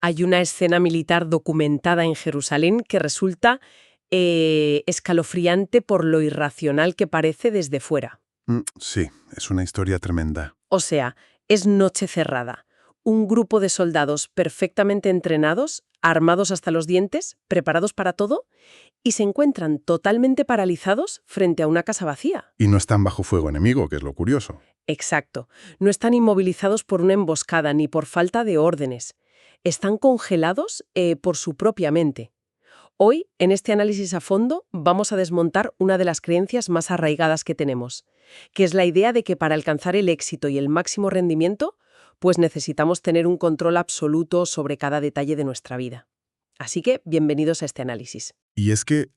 Hay una escena militar documentada en Jerusalén que resulta escalofriante por lo irracional que parece desde fuera. Sí, es una historia tremenda. O sea, es noche cerrada. Un grupo de soldados perfectamente entrenados, armados hasta los dientes, preparados para todo, y se encuentran totalmente paralizados frente a una casa vacía. Y no están bajo fuego enemigo, que es lo curioso. Exacto. No están inmovilizados por una emboscada ni por falta de órdenes. Están congelados por su propia mente. Hoy, en este análisis a fondo, vamos a desmontar una de las creencias más arraigadas que tenemos, que es la idea de que para alcanzar el éxito y el máximo rendimiento, pues necesitamos tener un control absoluto sobre cada detalle de nuestra vida. Así que, bienvenidos a este análisis. Y es que,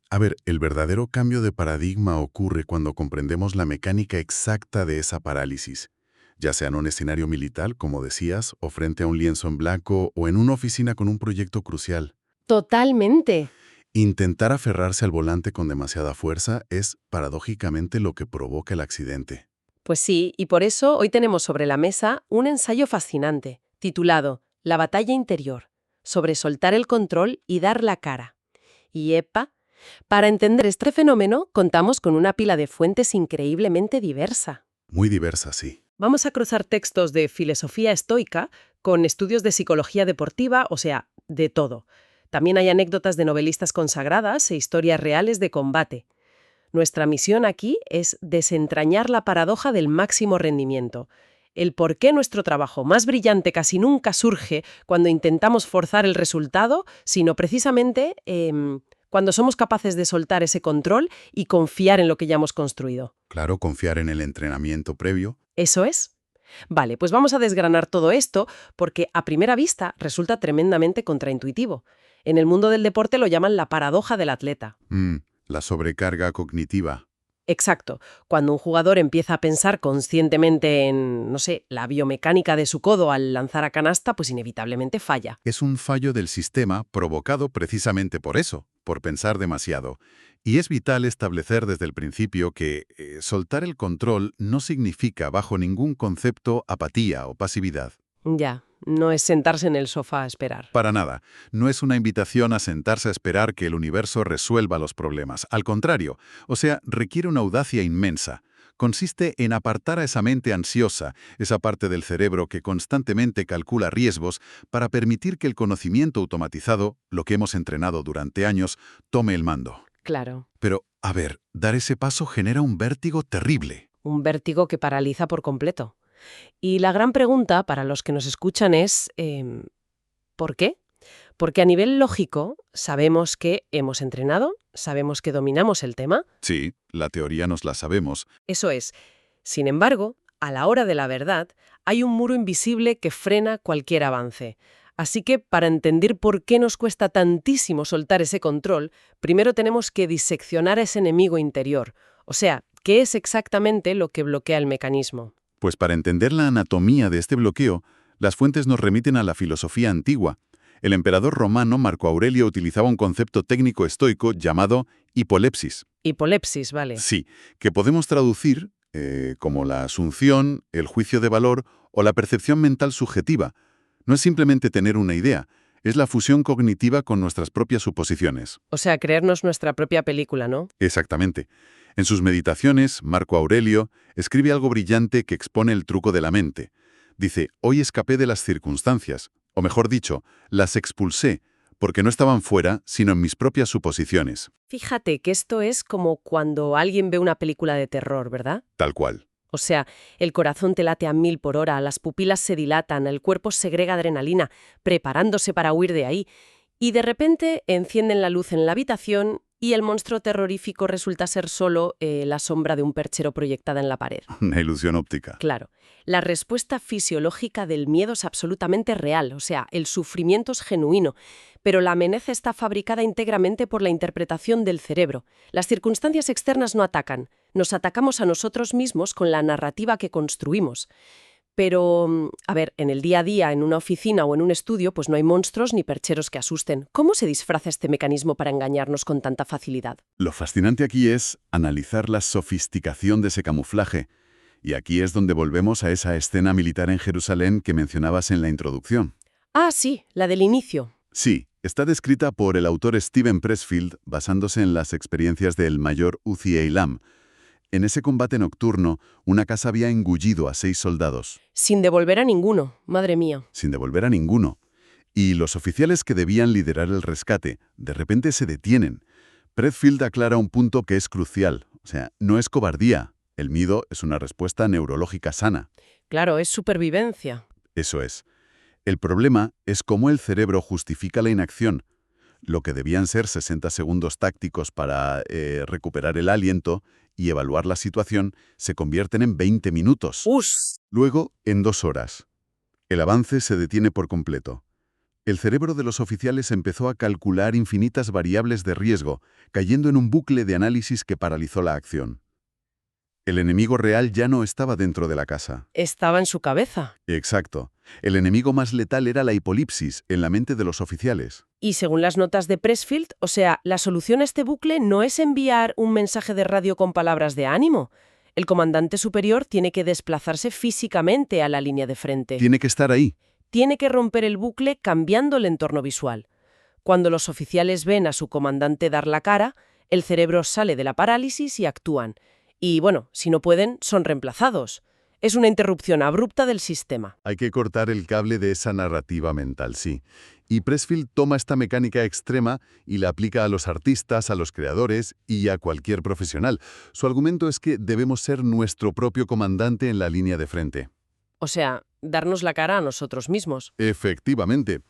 el verdadero cambio de paradigma ocurre cuando comprendemos la mecánica exacta de esa parálisis, ya sea en un escenario militar, como decías, o frente a un lienzo en blanco, o en una oficina con un proyecto crucial. Totalmente. Intentar aferrarse al volante con demasiada fuerza es, paradójicamente, lo que provoca el accidente. Pues sí, y por eso hoy tenemos sobre la mesa un ensayo fascinante, titulado La batalla interior, sobre soltar el control y dar la cara. Y para entender este fenómeno contamos con una pila de fuentes increíblemente diversa. Muy diversa, sí. Vamos a cruzar textos de filosofía estoica con estudios de psicología deportiva, o sea, de todo. También hay anécdotas de novelistas consagradas e historias reales de combate. Nuestra misión aquí es desentrañar la paradoja del máximo rendimiento, el por qué nuestro trabajo más brillante casi nunca surge cuando intentamos forzar el resultado, sino precisamente cuando somos capaces de soltar ese control y confiar en lo que ya hemos construido. Claro, confiar en el entrenamiento previo. ¿Eso es? Vale, pues vamos a desgranar todo esto porque a primera vista resulta tremendamente contraintuitivo. En el mundo del deporte lo llaman la paradoja del atleta. La sobrecarga cognitiva. Exacto. Cuando un jugador empieza a pensar conscientemente en, no sé, la biomecánica de su codo al lanzar a canasta, pues inevitablemente falla. Es un fallo del sistema provocado precisamente por eso, por pensar demasiado. Y es vital establecer desde el principio que soltar el control no significa bajo ningún concepto apatía o pasividad. Ya, no es sentarse en el sofá a esperar. Para nada. No es una invitación a sentarse a esperar que el universo resuelva los problemas. Al contrario, requiere una audacia inmensa. Consiste en apartar a esa mente ansiosa, esa parte del cerebro que constantemente calcula riesgos, para permitir que el conocimiento automatizado, lo que hemos entrenado durante años, tome el mando. Claro. Pero, dar ese paso genera un vértigo terrible. Un vértigo que paraliza por completo. Y la gran pregunta para los que nos escuchan es, ¿por qué? Porque a nivel lógico sabemos que hemos entrenado, sabemos que dominamos el tema. Sí, la teoría nos la sabemos. Eso es. Sin embargo, a la hora de la verdad, hay un muro invisible que frena cualquier avance. Así que, para entender por qué nos cuesta tantísimo soltar ese control, primero tenemos que diseccionar a ese enemigo interior. O sea, ¿qué es exactamente lo que bloquea el mecanismo? Pues para entender la anatomía de este bloqueo, las fuentes nos remiten a la filosofía antigua. El emperador romano Marco Aurelio utilizaba un concepto técnico estoico llamado hipolepsis. Hipolepsis, vale. Sí, que podemos traducir como la asunción, el juicio de valor o la percepción mental subjetiva. No es simplemente tener una idea, es la fusión cognitiva con nuestras propias suposiciones. O sea, creernos nuestra propia película, ¿no? Exactamente. En sus meditaciones, Marco Aurelio escribe algo brillante que expone el truco de la mente. Dice, hoy escapé de las circunstancias, o mejor dicho, las expulsé, porque no estaban fuera, sino en mis propias suposiciones. Fíjate que esto es como cuando alguien ve una película de terror, ¿verdad? Tal cual. O sea, el corazón te late a 1000 por hora, las pupilas se dilatan, el cuerpo segrega adrenalina, preparándose para huir de ahí. Y de repente encienden la luz en la habitación y el monstruo terrorífico resulta ser solo la sombra de un perchero proyectada en la pared. Una ilusión óptica. Claro. La respuesta fisiológica del miedo es absolutamente real, o sea, el sufrimiento es genuino, pero la amenaza está fabricada íntegramente por la interpretación del cerebro. Las circunstancias externas no atacan, nos atacamos a nosotros mismos con la narrativa que construimos. Pero, en el día a día, en una oficina o en un estudio, pues no hay monstruos ni percheros que asusten. ¿Cómo se disfraza este mecanismo para engañarnos con tanta facilidad? Lo fascinante aquí es analizar la sofisticación de ese camuflaje. Y aquí es donde volvemos a esa escena militar en Jerusalén que mencionabas en la introducción. Ah, sí, la del inicio. Sí, está descrita por el autor Steven Pressfield basándose en las experiencias del mayor Uzi Eilam. En ese combate nocturno, una casa había engullido a 6 soldados, Sin devolver a ninguno, madre mía. sin devolver a ninguno. Y los oficiales que debían liderar el rescate, de repente se detienen. Pressfield aclara un punto que es crucial. O sea, no es cobardía. El miedo es una respuesta neurológica sana. Claro, es supervivencia. Eso es. El problema es cómo el cerebro justifica la inacción. Lo que debían ser 60 segundos tácticos para recuperar el aliento y evaluar la situación, se convierten en 20 minutos. ¡Us! Luego, en 2 horas. El avance se detiene por completo. El cerebro de los oficiales empezó a calcular infinitas variables de riesgo, cayendo en un bucle de análisis que paralizó la acción. El enemigo real ya no estaba dentro de la casa. Estaba en su cabeza. Exacto. El enemigo más letal era la hipolipsis en la mente de los oficiales. Y según las notas de Pressfield, o sea, la solución a este bucle no es enviar un mensaje de radio con palabras de ánimo. El comandante superior tiene que desplazarse físicamente a la línea de frente. Tiene que estar ahí. Tiene que romper el bucle cambiando el entorno visual. Cuando los oficiales ven a su comandante dar la cara, el cerebro sale de la parálisis y actúan. Y bueno, si no pueden, son reemplazados. Es una interrupción abrupta del sistema. Hay que cortar el cable de esa narrativa mental, sí. Y Pressfield toma esta mecánica extrema y la aplica a los artistas, a los creadores y a cualquier profesional. Su argumento es que debemos ser nuestro propio comandante en la línea de frente. O sea, darnos la cara a nosotros mismos. Efectivamente,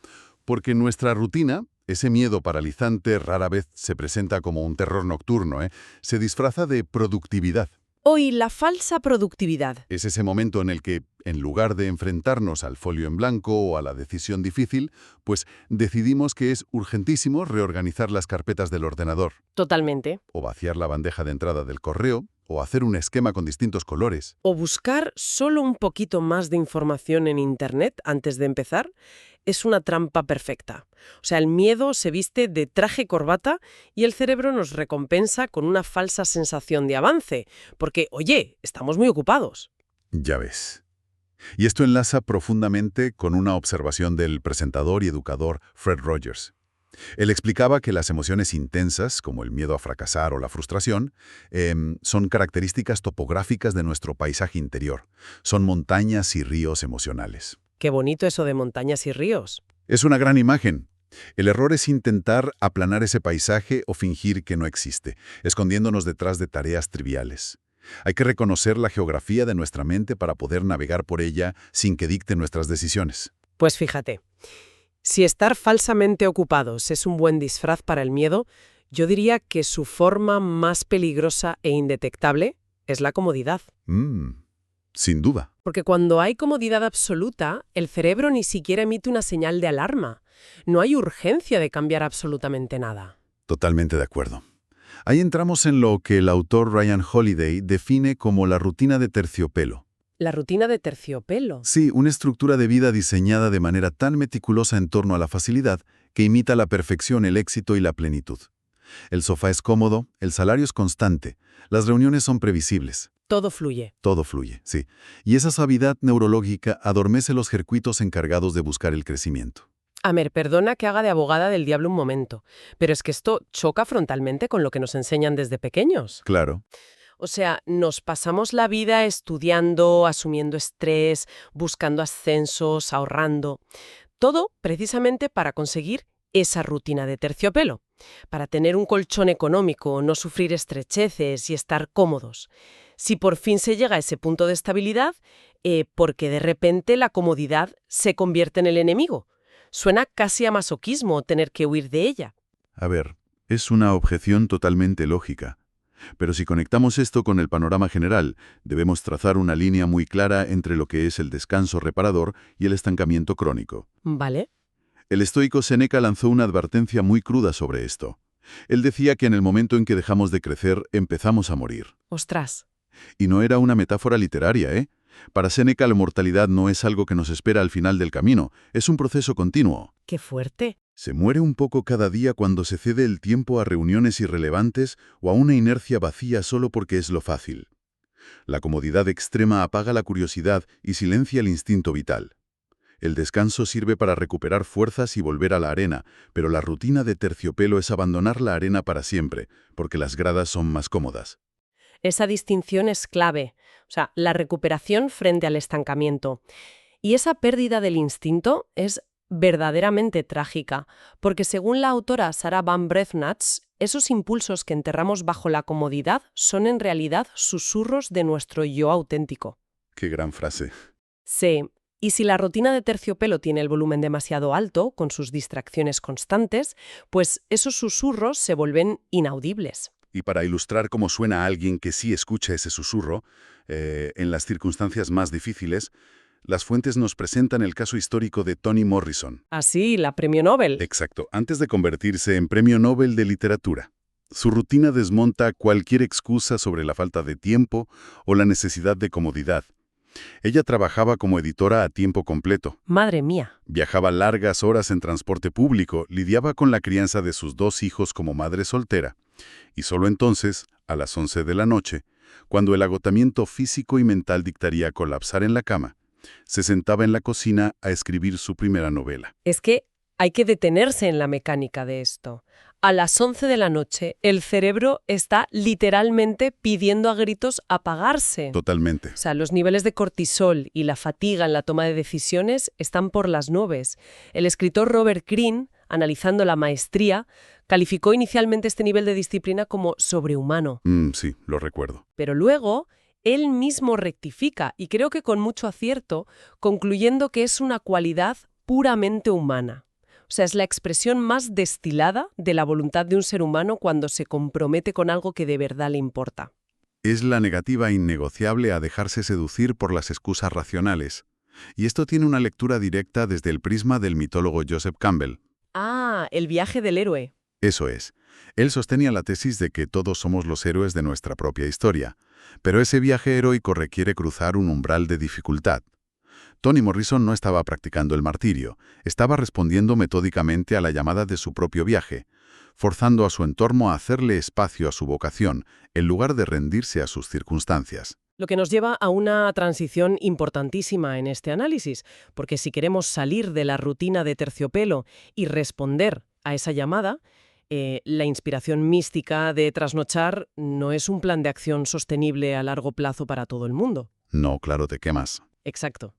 porque nuestra rutina, ese miedo paralizante rara vez se presenta como un terror nocturno, se disfraza de productividad. Hoy la falsa productividad. Es ese momento en el que, en lugar de enfrentarnos al folio en blanco o a la decisión difícil, pues decidimos que es urgentísimo reorganizar las carpetas del ordenador, Totalmente. o vaciar la bandeja de entrada del correo, o hacer un esquema con distintos colores. O buscar solo un poquito más de información en Internet antes de empezar es una trampa perfecta. O sea, el miedo se viste de traje y corbata y el cerebro nos recompensa con una falsa sensación de avance, porque, oye, estamos muy ocupados. Ya ves. Y esto enlaza profundamente con una observación del presentador y educador Fred Rogers. Él explicaba que las emociones intensas, como el miedo a fracasar o la frustración, son características topográficas de nuestro paisaje interior. Son montañas y ríos emocionales. Qué bonito eso de montañas y ríos. Es una gran imagen. El error es intentar aplanar ese paisaje o fingir que no existe, escondiéndonos detrás de tareas triviales. Hay que reconocer la geografía de nuestra mente para poder navegar por ella sin que dicte nuestras decisiones. Pues fíjate, si estar falsamente ocupados es un buen disfraz para el miedo, yo diría que su forma más peligrosa e indetectable es la comodidad. Sin duda. Porque cuando hay comodidad absoluta, el cerebro ni siquiera emite una señal de alarma. No hay urgencia de cambiar absolutamente nada. Totalmente de acuerdo. Ahí entramos en lo que el autor Ryan Holiday define como la rutina de terciopelo. La rutina de terciopelo. Sí, una estructura de vida diseñada de manera tan meticulosa en torno a la facilidad que imita a la perfección el éxito y la plenitud. El sofá es cómodo, el salario es constante, las reuniones son previsibles. Todo fluye. Todo fluye, sí. Y esa suavidad neurológica adormece los circuitos encargados de buscar el crecimiento. Amer, perdona que haga de abogada del diablo un momento, pero es que esto choca frontalmente con lo que nos enseñan desde pequeños. Claro. O sea, nos pasamos la vida estudiando, asumiendo estrés, buscando ascensos, ahorrando. Todo precisamente para conseguir esa rutina de terciopelo, para tener un colchón económico, no sufrir estrecheces y estar cómodos. Si por fin se llega a ese punto de estabilidad, porque de repente la comodidad se convierte en el enemigo. Suena casi a masoquismo tener que huir de ella. A ver, es una objeción totalmente lógica. Pero si conectamos esto con el panorama general, debemos trazar una línea muy clara entre lo que es el descanso reparador y el estancamiento crónico. ¿Vale? El estoico Séneca lanzó una advertencia muy cruda sobre esto. Él decía que en el momento en que dejamos de crecer, empezamos a morir. Ostras. Y no era una metáfora literaria, ¿eh? Para Séneca la mortalidad no es algo que nos espera al final del camino, es un proceso continuo. ¡Qué fuerte! Se muere un poco cada día cuando se cede el tiempo a reuniones irrelevantes o a una inercia vacía solo porque es lo fácil. La comodidad extrema apaga la curiosidad y silencia el instinto vital. El descanso sirve para recuperar fuerzas y volver a la arena, pero la rutina de terciopelo es abandonar la arena para siempre, porque las gradas son más cómodas. Esa distinción es clave, o sea, la recuperación frente al estancamiento. Y esa pérdida del instinto es verdaderamente trágica, porque según la autora Sarah Van Breathnach, esos impulsos que enterramos bajo la comodidad son en realidad susurros de nuestro yo auténtico. Qué gran frase. Sí, y si la rutina de terciopelo tiene el volumen demasiado alto, con sus distracciones constantes, pues esos susurros se vuelven inaudibles. Y para ilustrar cómo suena a alguien que sí escucha ese susurro, en las circunstancias más difíciles, las fuentes nos presentan el caso histórico de Toni Morrison. Así, la premio Nobel. Exacto, antes de convertirse en Premio Nobel de Literatura. Su rutina desmonta cualquier excusa sobre la falta de tiempo o la necesidad de comodidad. Ella trabajaba como editora a tiempo completo. Madre mía. Viajaba largas horas en transporte público, lidiaba con la crianza de sus 2 hijos como madre soltera. Y solo entonces, a las 11 de la noche, cuando el agotamiento físico y mental dictaría colapsar en la cama, se sentaba en la cocina a escribir su primera novela. Es que hay que detenerse en la mecánica de esto. A las 11 de la noche, el cerebro está literalmente pidiendo a gritos apagarse. Totalmente. O sea, los niveles de cortisol y la fatiga en la toma de decisiones están por las nubes. El escritor Robert Greene, analizando la maestría, calificó inicialmente este nivel de disciplina como sobrehumano. Sí, lo recuerdo. Pero luego, él mismo rectifica, y creo que con mucho acierto, concluyendo que es una cualidad puramente humana. O sea, es la expresión más destilada de la voluntad de un ser humano cuando se compromete con algo que de verdad le importa. Es la negativa innegociable a dejarse seducir por las excusas racionales. Y esto tiene una lectura directa desde el prisma del mitólogo Joseph Campbell. Ah, el viaje del héroe. Eso es. Él sostenía la tesis de que todos somos los héroes de nuestra propia historia, pero ese viaje heroico requiere cruzar un umbral de dificultad. Toni Morrison no estaba practicando el martirio, estaba respondiendo metódicamente a la llamada de su propio viaje, forzando a su entorno a hacerle espacio a su vocación, en lugar de rendirse a sus circunstancias. Lo que nos lleva a una transición importantísima en este análisis, porque si queremos salir de la rutina de terciopelo y responder a esa llamada, la inspiración mística de trasnochar no es un plan de acción sostenible a largo plazo para todo el mundo. No, claro, ¿de qué más? Exacto.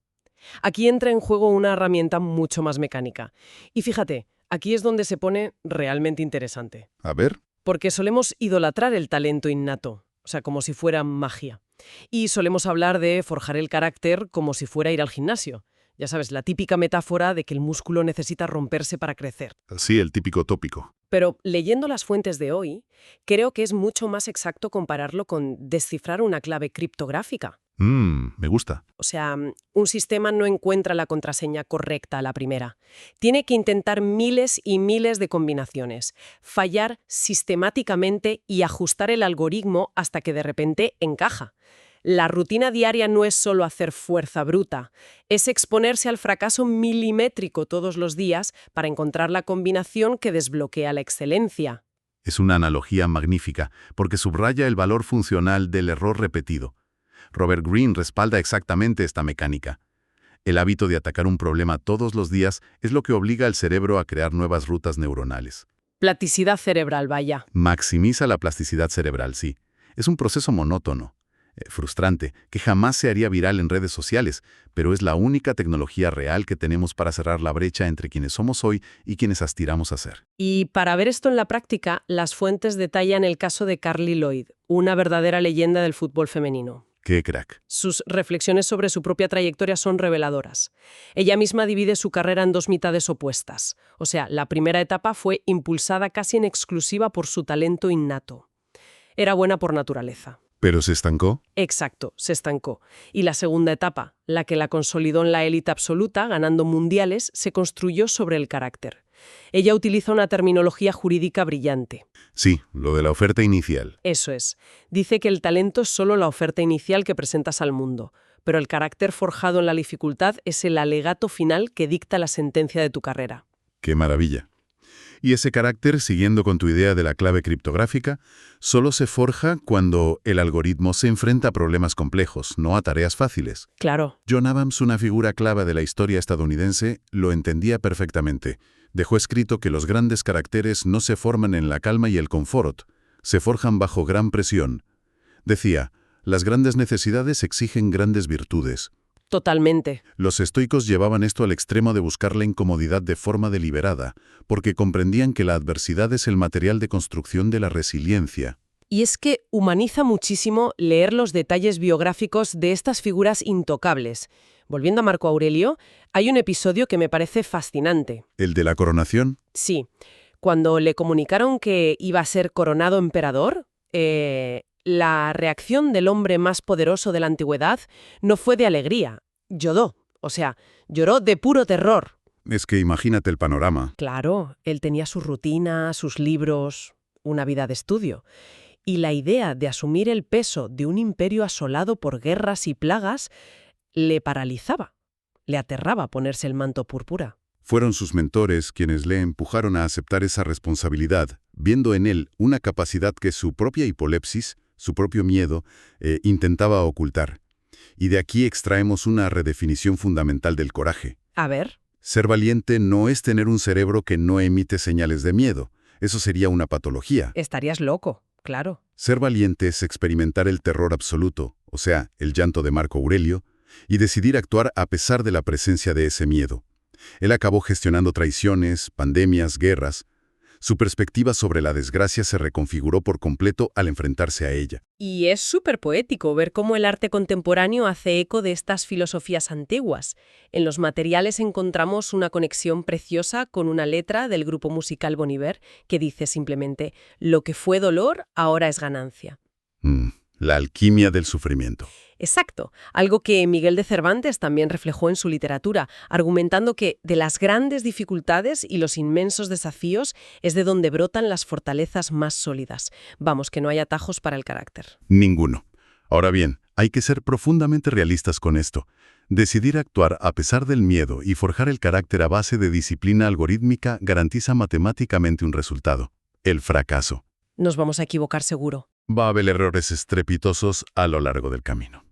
Aquí entra en juego una herramienta mucho más mecánica. Y fíjate, aquí es donde se pone realmente interesante. A ver. Porque solemos idolatrar el talento innato, o sea, como si fuera magia. Y solemos hablar de forjar el carácter como si fuera ir al gimnasio. Ya sabes, la típica metáfora de que el músculo necesita romperse para crecer. Sí, el típico tópico. Pero leyendo las fuentes de hoy, creo que es mucho más exacto compararlo con descifrar una clave criptográfica. Me gusta. O sea, un sistema no encuentra la contraseña correcta a la primera. Tiene que intentar miles y miles de combinaciones, fallar sistemáticamente y ajustar el algoritmo hasta que de repente encaja. La rutina diaria no es solo hacer fuerza bruta, es exponerse al fracaso milimétrico todos los días para encontrar la combinación que desbloquea la excelencia. Es una analogía magnífica, porque subraya el valor funcional del error repetido. Robert Greene respalda exactamente esta mecánica. El hábito de atacar un problema todos los días es lo que obliga al cerebro a crear nuevas rutas neuronales. Plasticidad cerebral, vaya. Maximiza la plasticidad cerebral, sí. Es un proceso monótono, frustrante, que jamás se haría viral en redes sociales, pero es la única tecnología real que tenemos para cerrar la brecha entre quienes somos hoy y quienes aspiramos a ser. Y para ver esto en la práctica, las fuentes detallan el caso de Carly Lloyd, una verdadera leyenda del fútbol femenino. ¡Qué crack! Sus reflexiones sobre su propia trayectoria son reveladoras. Ella misma divide su carrera en 2 mitades opuestas. O sea, la primera etapa fue impulsada casi en exclusiva por su talento innato. Era buena por naturaleza. ¿Pero se estancó? Exacto, se estancó. Y la segunda etapa, la que la consolidó en la élite absoluta, ganando mundiales, se construyó sobre el carácter. Ella utiliza una terminología jurídica brillante. Sí, lo de la oferta inicial. Eso es. Dice que el talento es solo la oferta inicial que presentas al mundo, pero el carácter forjado en la dificultad es el alegato final que dicta la sentencia de tu carrera. ¡Qué maravilla! Y ese carácter, siguiendo con tu idea de la clave criptográfica, solo se forja cuando el algoritmo se enfrenta a problemas complejos, no a tareas fáciles. Claro. John Adams, una figura clave de la historia estadounidense, lo entendía perfectamente. Dejó escrito que los grandes caracteres no se forman en la calma y el confort, se forjan bajo gran presión. Decía, las grandes necesidades exigen grandes virtudes. Totalmente. Los estoicos llevaban esto al extremo de buscar la incomodidad de forma deliberada, porque comprendían que la adversidad es el material de construcción de la resiliencia. Y es que humaniza muchísimo leer los detalles biográficos de estas figuras intocables. Volviendo a Marco Aurelio, hay un episodio que me parece fascinante. ¿El de la coronación? Sí, cuando le comunicaron que iba a ser coronado emperador, la reacción del hombre más poderoso de la antigüedad no fue de alegría, lloró. O sea, lloró de puro terror. Es que imagínate el panorama. Claro, él tenía su rutina, sus libros, una vida de estudio. Y la idea de asumir el peso de un imperio asolado por guerras y plagas le paralizaba, le aterraba ponerse el manto púrpura. Fueron sus mentores quienes le empujaron a aceptar esa responsabilidad, viendo en él una capacidad que su propia hipolepsis, su propio miedo, intentaba ocultar. Y de aquí extraemos una redefinición fundamental del coraje. A ver. Ser valiente no es tener un cerebro que no emite señales de miedo. Eso sería una patología. Estarías loco, claro. Ser valiente es experimentar el terror absoluto, o sea, el llanto de Marco Aurelio, y decidir actuar a pesar de la presencia de ese miedo. Él acabó gestionando traiciones, pandemias, guerras. Su perspectiva sobre la desgracia se reconfiguró por completo al enfrentarse a ella. Y es súper poético ver cómo el arte contemporáneo hace eco de estas filosofías antiguas. En los materiales encontramos una conexión preciosa con una letra del grupo musical Bon Iver que dice simplemente: lo que fue dolor ahora es ganancia. La alquimia del sufrimiento. Exacto, algo que Miguel de Cervantes también reflejó en su literatura, argumentando que de las grandes dificultades y los inmensos desafíos es de donde brotan las fortalezas más sólidas. Vamos, que no hay atajos para el carácter. Ninguno. Ahora bien, hay que ser profundamente realistas con esto. Decidir actuar a pesar del miedo y forjar el carácter a base de disciplina algorítmica garantiza matemáticamente un resultado: el fracaso. Nos vamos a equivocar seguro. Va a haber errores estrepitosos a lo largo del camino.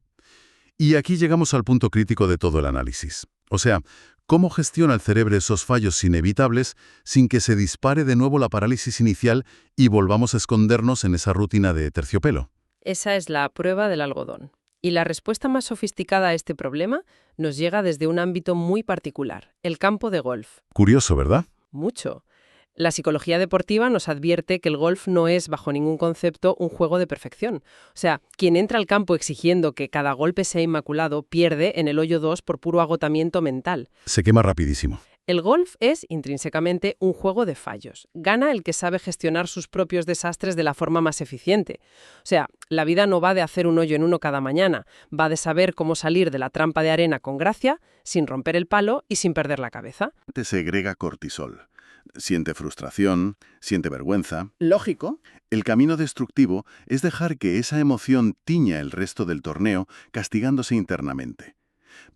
Y aquí llegamos al punto crítico de todo el análisis. O sea, ¿cómo gestiona el cerebro esos fallos inevitables sin que se dispare de nuevo la parálisis inicial y volvamos a escondernos en esa rutina de terciopelo? Esa es la prueba del algodón. Y la respuesta más sofisticada a este problema nos llega desde un ámbito muy particular, el campo de golf. Curioso, ¿verdad? Mucho. La psicología deportiva nos advierte que el golf no es, bajo ningún concepto, un juego de perfección. O sea, quien entra al campo exigiendo que cada golpe sea inmaculado pierde en el hoyo 2 por puro agotamiento mental. Se quema rapidísimo. El golf es, intrínsecamente, un juego de fallos. Gana el que sabe gestionar sus propios desastres de la forma más eficiente. O sea, la vida no va de hacer un hoyo en uno cada mañana, va de saber cómo salir de la trampa de arena con gracia, sin romper el palo y sin perder la cabeza. Te segrega cortisol. Siente frustración, siente vergüenza. Lógico. El camino destructivo es dejar que esa emoción tiña el resto del torneo, castigándose internamente.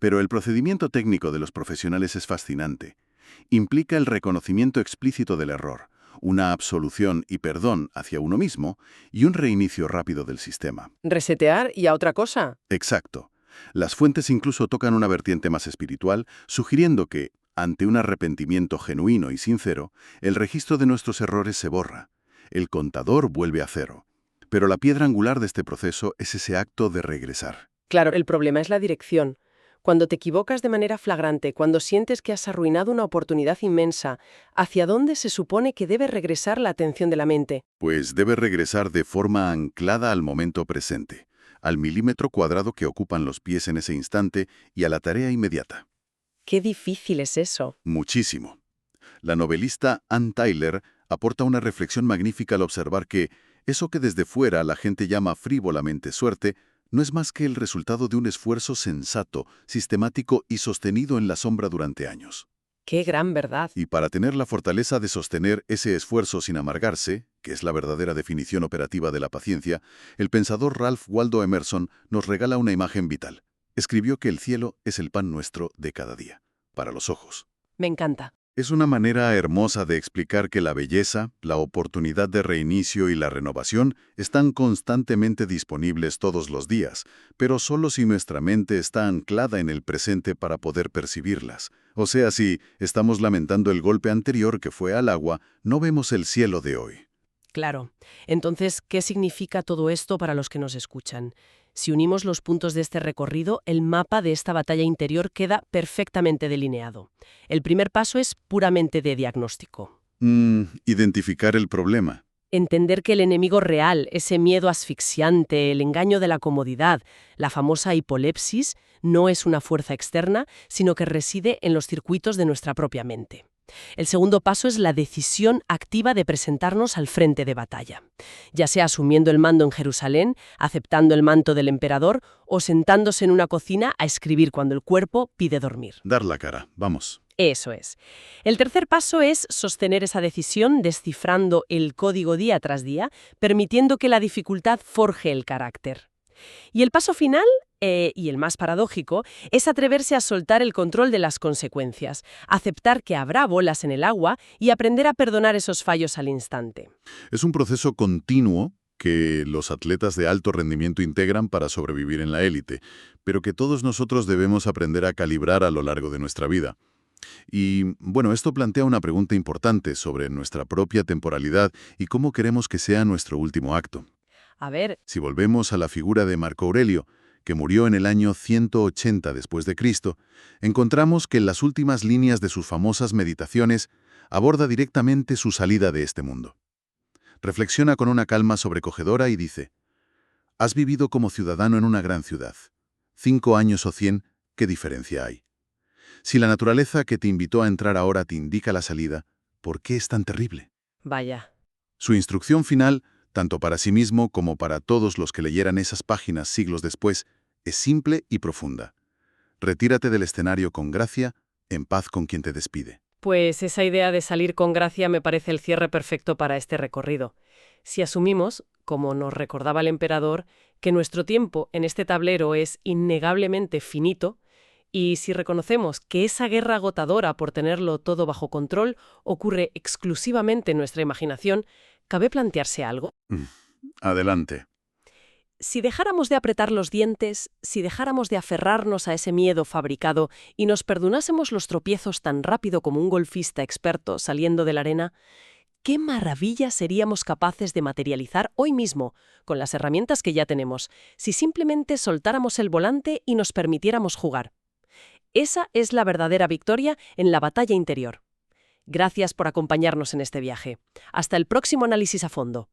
Pero el procedimiento técnico de los profesionales es fascinante. Implica el reconocimiento explícito del error, una absolución y perdón hacia uno mismo y un reinicio rápido del sistema. Resetear y a otra cosa. Exacto. Las fuentes incluso tocan una vertiente más espiritual, sugiriendo que, ante un arrepentimiento genuino y sincero, el registro de nuestros errores se borra. El contador vuelve a cero. Pero la piedra angular de este proceso es ese acto de regresar. Claro, el problema es la dirección. Cuando te equivocas de manera flagrante, cuando sientes que has arruinado una oportunidad inmensa, ¿hacia dónde se supone que debe regresar la atención de la mente? Pues debe regresar de forma anclada al momento presente, al milímetro cuadrado que ocupan los pies en ese instante y a la tarea inmediata. Qué difícil es eso. Muchísimo. La novelista Ann Tyler aporta una reflexión magnífica al observar que eso que desde fuera la gente llama frívolamente suerte no es más que el resultado de un esfuerzo sensato, sistemático y sostenido en la sombra durante años. Qué gran verdad. Y para tener la fortaleza de sostener ese esfuerzo sin amargarse, que es la verdadera definición operativa de la paciencia, el pensador Ralph Waldo Emerson nos regala una imagen vital. Escribió que el cielo es el pan nuestro de cada día, para los ojos. Me encanta. Es una manera hermosa de explicar que la belleza, la oportunidad de reinicio y la renovación están constantemente disponibles todos los días, pero solo si nuestra mente está anclada en el presente para poder percibirlas. O sea, si estamos lamentando el golpe anterior que fue al agua, no vemos el cielo de hoy. Claro. Entonces, ¿qué significa todo esto para los que nos escuchan? Si unimos los puntos de este recorrido, el mapa de esta batalla interior queda perfectamente delineado. El primer paso es puramente de diagnóstico. Identificar el problema. Entender que el enemigo real, ese miedo asfixiante, el engaño de la comodidad, la famosa hipolepsis, no es una fuerza externa, sino que reside en los circuitos de nuestra propia mente. El segundo paso es la decisión activa de presentarnos al frente de batalla, ya sea asumiendo el mando en Jerusalén, aceptando el manto del emperador o sentándose en una cocina a escribir cuando el cuerpo pide dormir. Dar la cara, vamos. Eso es. El tercer paso es sostener esa decisión descifrando el código día tras día, permitiendo que la dificultad forje el carácter. Y el paso final, y el más paradójico, es atreverse a soltar el control de las consecuencias, aceptar que habrá bolas en el agua y aprender a perdonar esos fallos al instante. Es un proceso continuo que los atletas de alto rendimiento integran para sobrevivir en la élite, pero que todos nosotros debemos aprender a calibrar a lo largo de nuestra vida. Y, bueno, esto plantea una pregunta importante sobre nuestra propia temporalidad y cómo queremos que sea nuestro último acto. A ver, Si volvemos a la figura de Marco Aurelio, que murió en el año 180 después de Cristo, encontramos que en las últimas líneas de sus famosas meditaciones aborda directamente su salida de este mundo. Reflexiona con una calma sobrecogedora y dice: «Has vivido como ciudadano en una gran ciudad. 5 años o 100, ¿qué diferencia hay? Si la naturaleza que te invitó a entrar ahora te indica la salida, ¿por qué es tan terrible?». vaya. Su instrucción final, tanto para sí mismo como para todos los que leyeran esas páginas siglos después, es simple y profunda. Retírate del escenario con gracia, en paz con quien te despide. Pues esa idea de salir con gracia me parece el cierre perfecto para este recorrido. Si asumimos, como nos recordaba el emperador, que nuestro tiempo en este tablero es innegablemente finito, y si reconocemos que esa guerra agotadora por tenerlo todo bajo control ocurre exclusivamente en nuestra imaginación, ¿cabe plantearse algo? Adelante. Si dejáramos de apretar los dientes, si dejáramos de aferrarnos a ese miedo fabricado y nos perdonásemos los tropiezos tan rápido como un golfista experto saliendo de la arena, ¿qué maravilla seríamos capaces de materializar hoy mismo, con las herramientas que ya tenemos, si simplemente soltáramos el volante y nos permitiéramos jugar? Esa es la verdadera victoria en la batalla interior. Gracias por acompañarnos en este viaje. Hasta el próximo análisis a fondo.